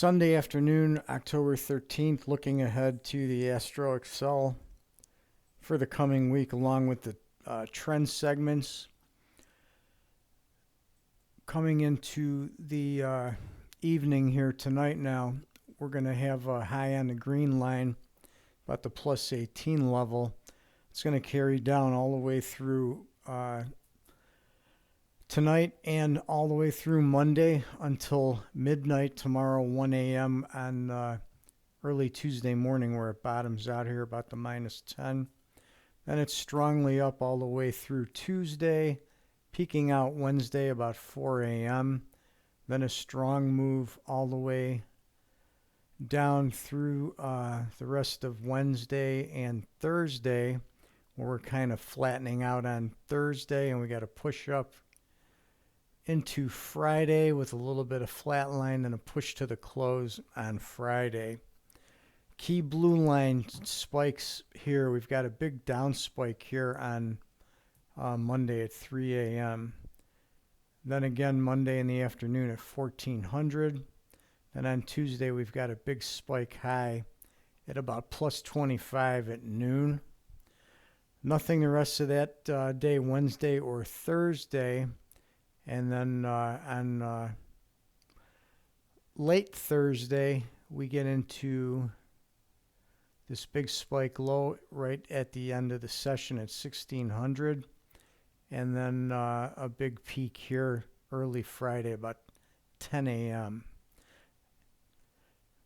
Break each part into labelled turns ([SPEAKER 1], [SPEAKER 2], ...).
[SPEAKER 1] Sunday afternoon, October 13th, looking ahead to the Astro Excel for the coming week, along with the trend segments. Coming into the evening here tonight now, we're going to have a high on the green line, about the plus 18 level. It's going to carry down all the way through tonight and all the way through Monday until midnight tomorrow, 1 a.m. on early Tuesday morning, where it bottoms out here about the minus 10. Then it's strongly up all the way through Tuesday, peaking out Wednesday about 4 a.m. Then a strong move all the way down through the rest of Wednesday and Thursday, where we're kind of flattening out on Thursday, and we got a push up into Friday with a little bit of flat line and a push to the close on Friday. Key blue line spikes here. We've got a big down spike here on Monday at 3 a.m. Then again Monday in the afternoon at 1400. Then on Tuesday we've got a big spike high at about plus 25 at noon. Nothing the rest of that day, Wednesday or Thursday. And then on late Thursday, we get into this big spike low right at the end of the session at 1600. And then a big peak here early Friday, about 10 a.m.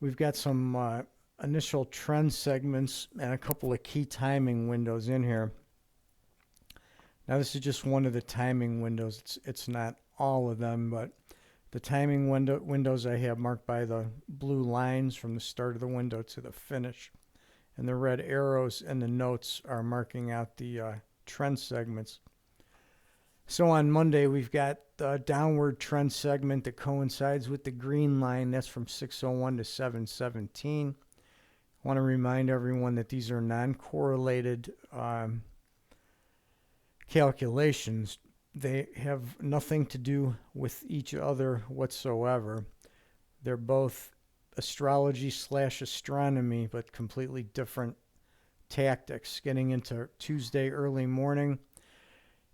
[SPEAKER 1] We've got some initial trend segments and a couple of key timing windows in here. Now, this is just one of the timing windows. It's not all of them, but the timing windows I have marked by the blue lines from the start of the window to the finish. And the red arrows and the notes are marking out the trend segments. So on Monday, we've got the downward trend segment that coincides with the green line. That's from 601 to 717. I want to remind everyone that these are non-correlated calculations. They have nothing to do with each other whatsoever. They're both astrology / astronomy, but completely different tactics. Getting into Tuesday early morning,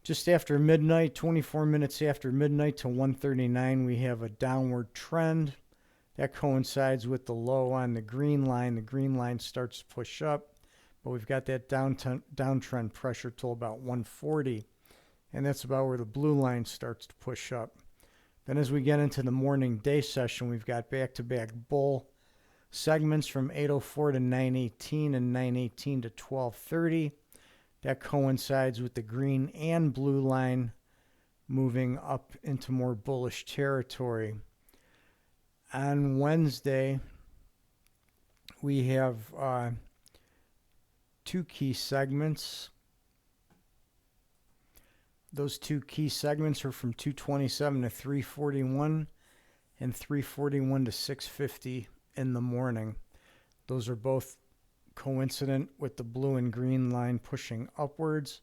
[SPEAKER 1] just after midnight, 24 minutes after midnight to 1:39, we have a downward trend. That coincides with the low on the green line. The green line starts to push up, but we've got that downtrend pressure till about 140, and that's about where the blue line starts to push up. Then as we get into the morning day session, we've got back-to-back bull segments from 804 to 918 and 918 to 1230. That coincides with the green and blue line moving up into more bullish territory. On Wednesday, we have two key segments. Those two key segments are from 227 to 341 and 341 to 650 in the morning. Those are both coincident with the blue and green line pushing upwards.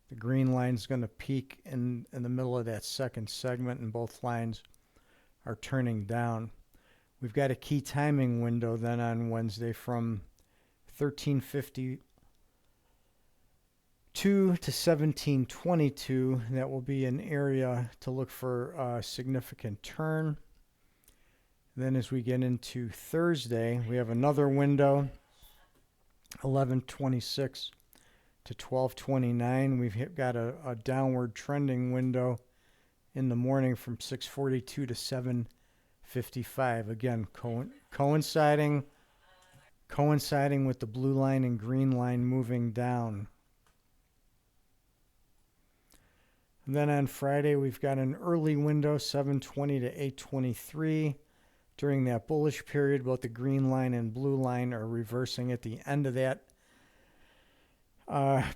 [SPEAKER 1] The green line is going to peak in the middle of that second segment, and both lines are turning down. We've got a key timing window then on Wednesday from 1352 to 1722. That will be an area to look for a significant turn. Then as we get into Thursday, we have another window, 1126 to 1229. We've got a downward trending window in the morning from 642 to 755. Again, coinciding with the blue line and green line moving down. And then on Friday, we've got an early window, 720 to 823. During that bullish period, both the green line and blue line are reversing at the end of that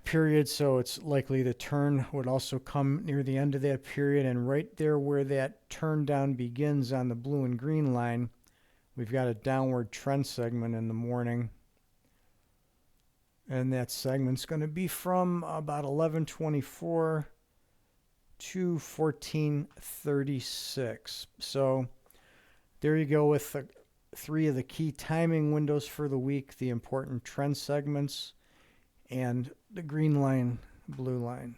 [SPEAKER 1] period, so it's likely the turn would also come near the end of that period. And right there where that turn down begins on the blue and green line, we've got a downward trend segment in the morning. And that segment's going to be from about 1124 to 1436. So there you go with 3 of the key timing windows for the week, the important trend segments, and the green line, blue line.